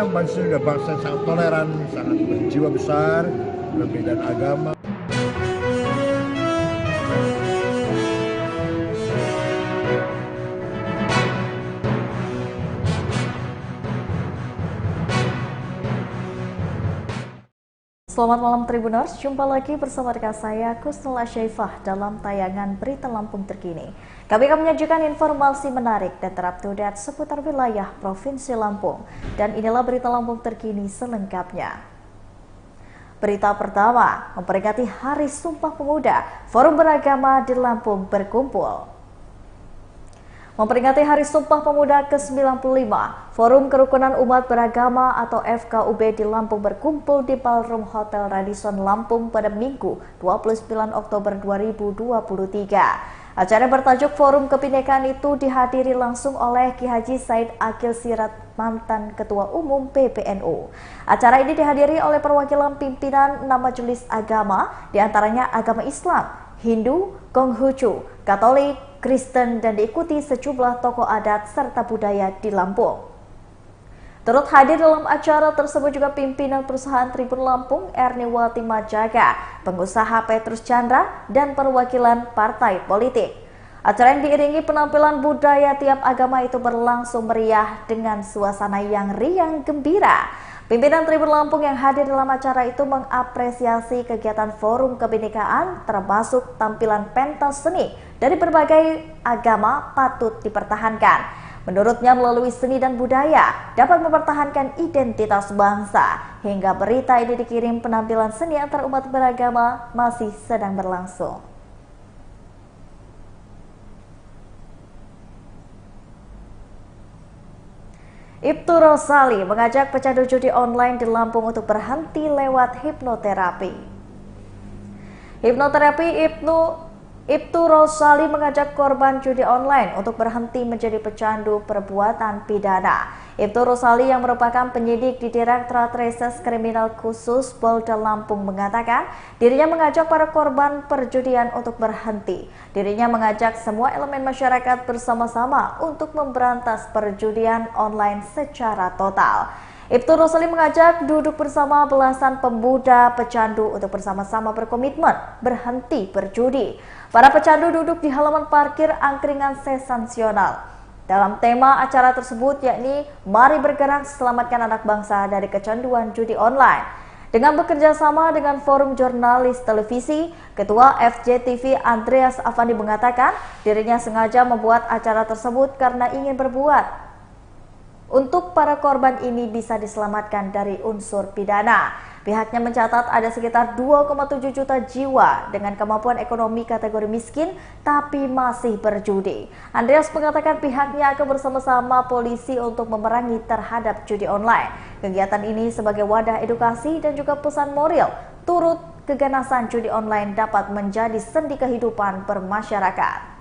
bangsa sudah bangsa yang sangat toleran, sangat berjiwa besar, perbedaan agama. Selamat malam Tribuners, jumpa lagi bersama rekan saya Kusnul Asyaifah dalam tayangan Berita Lampung Terkini. Kami akan menyajikan informasi menarik dan terupdate seputar wilayah Provinsi Lampung. Dan inilah Berita Lampung Terkini selengkapnya. Berita pertama, memperingati Hari Sumpah Pemuda, Forum Beragama di Lampung berkumpul. Memperingati Hari Sumpah Pemuda ke-95, Forum Kerukunan Umat Beragama atau FKUB di Lampung berkumpul di Ballroom Hotel Radisson Lampung pada Minggu 29 Oktober 2023. Acara bertajuk Forum Kebinekaan itu dihadiri langsung oleh Ki Haji Said Akil Siraj, mantan Ketua Umum PBNU. Acara ini dihadiri oleh perwakilan pimpinan 6 majelis agama, diantaranya agama Islam, Hindu, Konghucu, Katolik, Kristen, dan diikuti sejumlah tokoh adat serta budaya di Lampung. Turut hadir dalam acara tersebut juga pimpinan perusahaan Tribun Lampung, Erniwati Majaga, pengusaha Petrus Chandra, dan perwakilan partai politik. Acara yang diiringi penampilan budaya tiap agama itu berlangsung meriah dengan suasana yang riang gembira. Pimpinan Tribun Lampung yang hadir dalam acara itu mengapresiasi kegiatan Forum Kebinekaan termasuk tampilan pentas seni dari berbagai agama patut dipertahankan. Menurutnya melalui seni dan budaya dapat mempertahankan identitas bangsa. Hingga berita ini dikirim, penampilan seni antar umat beragama masih sedang berlangsung. Ibtu Rosali mengajak pecandu judi online di Lampung untuk berhenti lewat hipnoterapi. Ibtu Rosali mengajak korban judi online untuk berhenti menjadi pecandu perbuatan pidana. Ibtu Rosali yang merupakan penyidik di Direktorat Reses Kriminal Khusus Polda Lampung mengatakan dirinya mengajak para korban perjudian untuk berhenti. Dirinya mengajak semua elemen masyarakat bersama-sama untuk memberantas perjudian online secara total. Ibtu Rosali mengajak duduk bersama belasan pemuda pecandu untuk bersama-sama berkomitmen berhenti berjudi. Para pecandu duduk di halaman parkir angkringan sesansional. Dalam tema acara tersebut yakni Mari Bergerak Selamatkan Anak Bangsa dari Kecanduan Judi Online. Dengan bekerja sama dengan Forum Jurnalis Televisi, Ketua FJTV Andreas Afandi mengatakan dirinya sengaja membuat acara tersebut karena ingin berbuat untuk para korban ini bisa diselamatkan dari unsur pidana. Pihaknya mencatat ada sekitar 2,7 juta jiwa dengan kemampuan ekonomi kategori miskin tapi masih berjudi. Andreas mengatakan pihaknya akan bersama-sama polisi untuk memerangi terhadap judi online. Kegiatan ini sebagai wadah edukasi dan juga pesan moral turut keganasan judi online dapat menjadi sendi kehidupan bermasyarakat.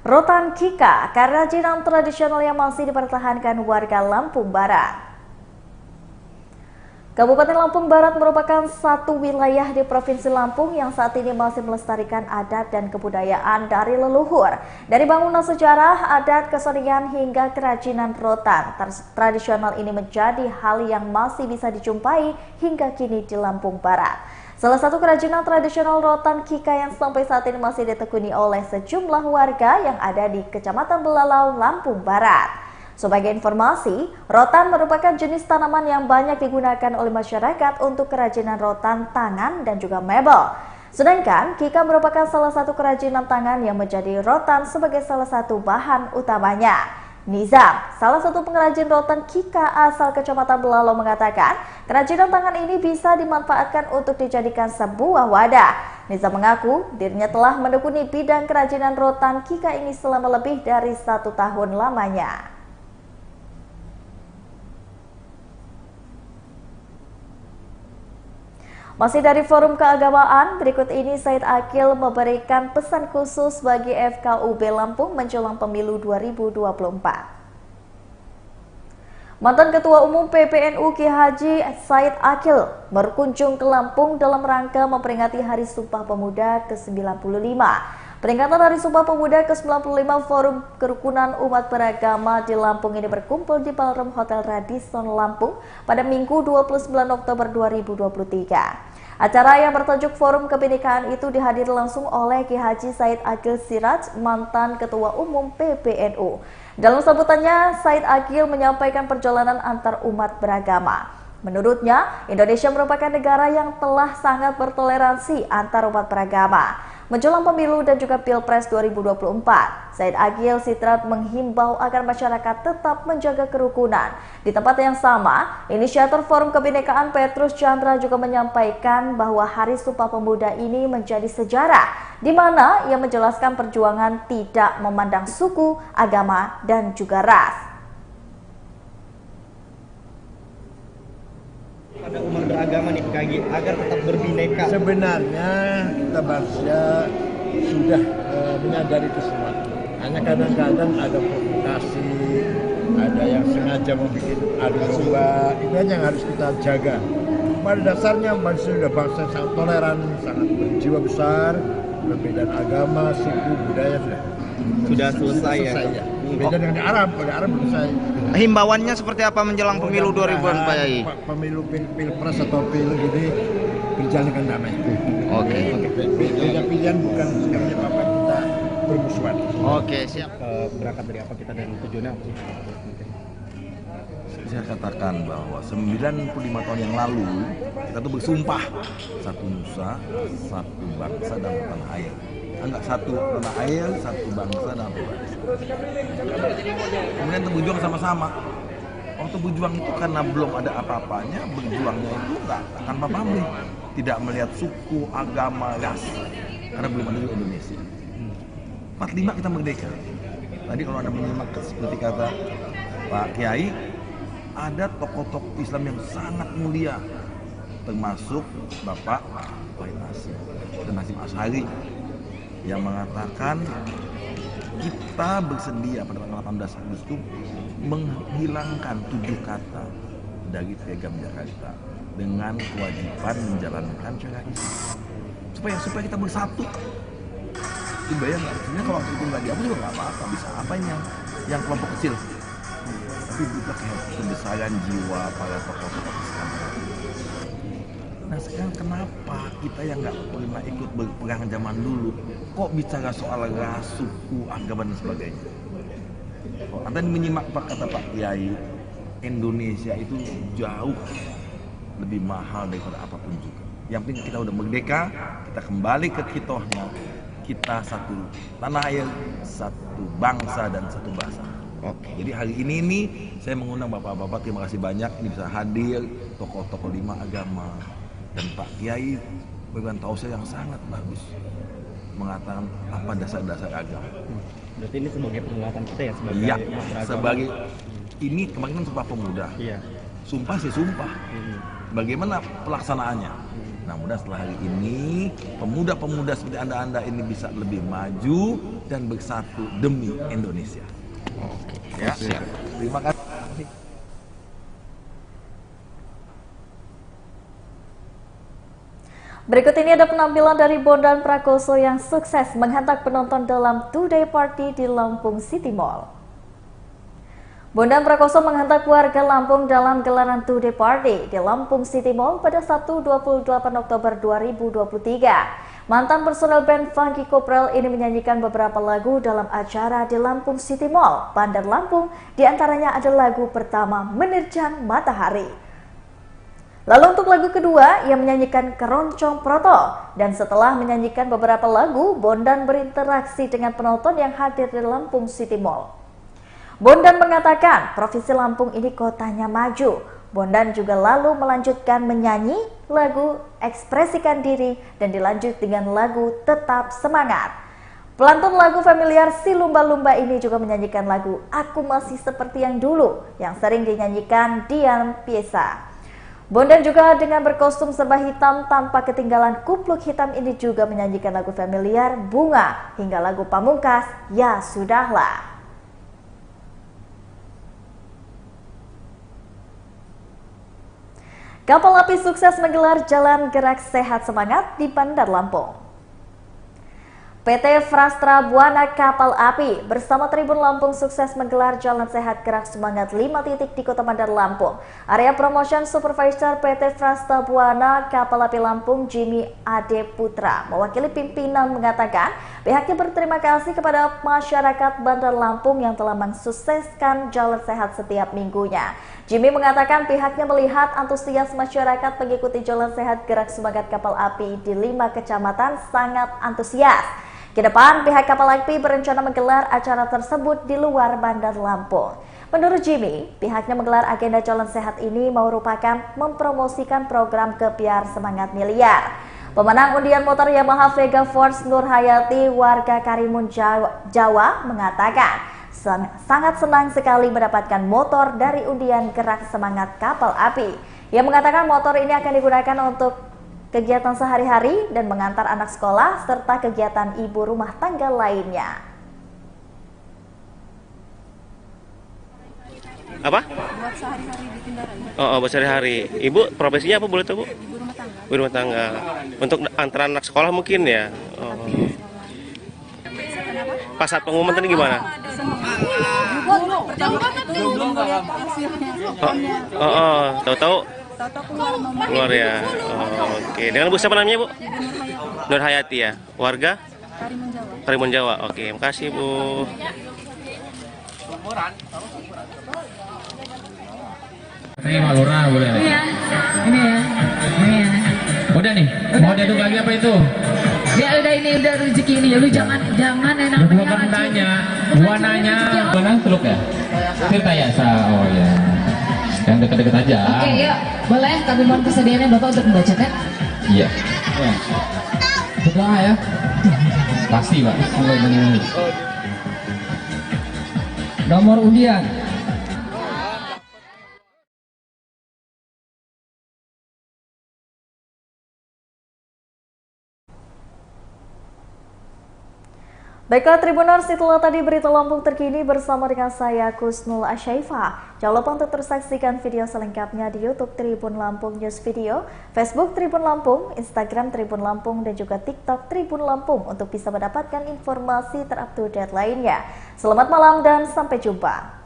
Rotan Kika, kerajinan tradisional yang masih dipertahankan warga Lampung Barat. Kabupaten Lampung Barat merupakan satu wilayah di Provinsi Lampung yang saat ini masih melestarikan adat dan kebudayaan dari leluhur. Dari bangunan sejarah, adat, kesenian hingga kerajinan rotan tradisional ini menjadi hal yang masih bisa dijumpai hingga kini di Lampung Barat. Salah satu kerajinan tradisional rotan Kika yang sampai saat ini masih ditekuni oleh sejumlah warga yang ada di Kecamatan Belalau, Lampung Barat. Sebagai informasi, rotan merupakan jenis tanaman yang banyak digunakan oleh masyarakat untuk kerajinan rotan tangan dan juga mebel. Sedangkan Kika merupakan salah satu kerajinan tangan yang menjadi rotan sebagai salah satu bahan utamanya. Nizam, salah satu pengrajin rotan Kika asal Kecamatan Belalau mengatakan, kerajinan tangan ini bisa dimanfaatkan untuk dijadikan sebuah wadah. Nizam mengaku dirinya telah menekuni bidang kerajinan rotan Kika ini selama lebih dari 1 tahun lamanya. Masih dari Forum Keagamaan, berikut ini Said Akil memberikan pesan khusus bagi FKUB Lampung menjelang pemilu 2024. Mantan Ketua Umum PBNU Kiai Haji Said Akil berkunjung ke Lampung dalam rangka memperingati Hari Sumpah Pemuda ke-95. Peringatan Hari Sumpah Pemuda ke-95 Forum Kerukunan Umat Beragama di Lampung ini berkumpul di Ballroom Hotel Radisson Lampung pada Minggu 29 Oktober 2023. Acara yang bertajuk Forum Kebinekaan itu dihadiri langsung oleh Kiai Haji Said Akil Siraj, mantan Ketua Umum PBNU. Dalam sambutannya, Said Akil menyampaikan perjalanan antar umat beragama. Menurutnya, Indonesia merupakan negara yang telah sangat bertoleransi antar umat beragama. Menjelang pemilu dan juga Pilpres 2024, Said Akil Siraj menghimbau agar masyarakat tetap menjaga kerukunan. Di tempat yang sama, inisiator Forum Kebinekaan Petrus Chandra juga menyampaikan bahwa Hari Sumpah Pemuda ini menjadi sejarah, di mana ia menjelaskan perjuangan tidak memandang suku, agama, dan juga ras. Pada umat beragama nih KG agar tetap berbineka. Sebenarnya kita bangsa sudah menyadari itu semua. Hanya kadang-kadang ada provokasi, ada yang sengaja membuat adu domba. Itu yang harus kita jaga. Pada dasarnya bangsa sudah bangsa yang sangat toleran, sangat berjiwa besar, perbedaan agama, suku, budaya sudah selesai ya. Beda dengan di Arab, kalau di Arab belum selesai. Himbauannya seperti apa menjelang pemilu 2024 Pak Yai? Pemilu Pilpres atau Pileg ini berjalan dengan damai. Oke. Beda pilihan bukan apa kita bermusuhan. Oke, siap. Berangkat dari apa kita dan tujuannya apa sih? Saya katakan bahwa 95 tahun yang lalu kita tuh bersumpah satu nusa, satu bangsa dan tanah air. Enggak, satu tanah air, satu bangsa dan satu bangsa. Kemudian berjuang sama-sama. Waktu berjuang itu karena belum ada apa-apanya, berjuangnya itu enggak akan pamrih, tidak melihat suku, agama, ras, karena belum ada di Indonesia. 45 kita merdeka. Tadi kalau Anda menyimak seperti kata Pak Kiai, ada tokoh-tokoh Islam yang sangat mulia, termasuk Bapak Wahid Hasyim dan Hasyim Asy'ari yang mengatakan kita bersedia pada tanggal 18 Agustus menghilangkan 7 kata dari Piagam Jakarta dengan kewajiban menjalankan syariat Islam supaya kita bersatu. Bayang nggak? Sebenarnya kalau waktu itu nggak diambil juga nggak apa-apa, bisa apa yang kelompok kecil. Tapi juga kebesaran jiwa para tokoh-tokoh Islam. Nah sekarang kenapa kita yang nggak pernah ikut berperang zaman dulu kok bicara soal ras, suku, agama dan sebagainya? Anda menyimak kata Pak Kiai, Indonesia itu jauh lebih mahal daripada apapun juga. Yang penting kita udah merdeka, kita kembali ke kitohnya, kita satu tanah air, satu bangsa dan satu bahasa. Oke. Jadi hari ini saya mengundang bapak-bapak, terima kasih banyak ini bisa hadir, tokoh-tokoh 5 agama dan Pak Kiai memberikan tausiah yang sangat bagus mengatakan apa dasar-dasar agama. Berarti ini sebagai penguatan kita ya sebagai sebagai ini kemarin kan Sumpah Pemuda. Iya. Sumpah sih sumpah. Bagaimana pelaksanaannya? Nah, mudah setelah hari ini pemuda-pemuda seperti Anda ini bisa lebih maju dan bersatu demi Indonesia. Oke. Ya, siap. Terima kasih. Berikut ini ada penampilan dari Bondan Prakoso yang sukses menghantar penonton dalam Today Party di Lampung City Mall. Bondan Prakoso menghantar warga Lampung dalam gelaran Today Party di Lampung City Mall pada Sabtu 28 Oktober 2023. Mantan personel band Funky Koprel ini menyanyikan beberapa lagu dalam acara di Lampung City Mall, Bandar Lampung. Di antaranya ada lagu pertama Menerjang Matahari. Lalu untuk lagu kedua, ia menyanyikan Keroncong Proto. Dan setelah menyanyikan beberapa lagu, Bondan berinteraksi dengan penonton yang hadir di Lampung City Mall. Bondan mengatakan, Provinsi Lampung ini kotanya maju. Bondan juga lalu melanjutkan menyanyi lagu Ekspresikan Diri dan dilanjut dengan lagu Tetap Semangat. Pelantun lagu familiar Si Lumba-Lumba ini juga menyanyikan lagu Aku Masih Seperti Yang Dulu yang sering dinyanyikan Dian Piesa. Bondan juga dengan berkostum serba hitam tanpa ketinggalan kupluk hitam ini juga menyanyikan lagu familiar Bunga hingga lagu pamungkas Ya Sudahlah. Kapal api sukses menggelar Jalan Gerak Sehat Semangat di Bandar Lampung. PT Frastra Buana Kapal Api bersama Tribun Lampung sukses menggelar Jalan Sehat Gerak Semangat 5 titik di Kota Bandar Lampung. Area Promotion Supervisor PT Frastra Buana Kapal Api Lampung, Jimmy Ade Putra, mewakili pimpinan mengatakan pihaknya berterima kasih kepada masyarakat Bandar Lampung yang telah mensukseskan Jalan Sehat setiap minggunya. Jimmy mengatakan pihaknya melihat antusias masyarakat mengikuti Jalan Sehat Gerak Semangat Kapal Api di 5 kecamatan sangat antusias. Ke depan, pihak kapal api berencana menggelar acara tersebut di luar Bandar Lampung. Menurut Jimmy, pihaknya menggelar agenda Jalan Sehat ini merupakan mempromosikan program Kebiar Semangat Miliar. Pemenang undian motor Yamaha Vega Force Nur Hayati, warga Karimun Jawa, mengatakan sangat senang sekali mendapatkan motor dari undian Gerak Semangat Kapal Api. Ia mengatakan motor ini akan digunakan untuk kegiatan sehari-hari dan mengantar anak sekolah serta kegiatan ibu rumah tangga lainnya. Apa? Buat sehari-hari di kendaraan. Buat sehari-hari. Ibu profesinya apa boleh tahu, Bu? Ibu rumah tangga. Ibu rumah tangga. Untuk antara anak sekolah mungkin ya. Pas saat pengumuman tadi gimana? Tahu-tahu keluar ya. Oke. Dengan Bu siapa namanya, Bu? Nur Hayati ya. Warga? Karimun Jawa. Oke, makasih, Bu. Ini Pak Lurah boleh? Iya. Ini ya. Ini ya. Udah nih. Mau diaduk lagi apa itu? Ya udah, ini udah rezeki ini. Lu jangan enak. Gua kan nanya. Gua nanya. Mana Teluk ya? Tirta Yasa. Oh ya. Yang dekat-dekat aja. Oke, yuk. Boleh kami mohon kesediaannya Bapak untuk membacakan? Iya. Ya. Berdoa ya. Pasti Pak. Nomor undian. Baiklah Tribuners, itulah tadi berita Lampung terkini bersama dengan saya Kusnul Asyaifah. Jangan lupa untuk terus saksikan video selengkapnya di YouTube Tribun Lampung News Video, Facebook Tribun Lampung, Instagram Tribun Lampung, dan juga TikTok Tribun Lampung untuk bisa mendapatkan informasi terupdate lainnya. Selamat malam dan sampai jumpa.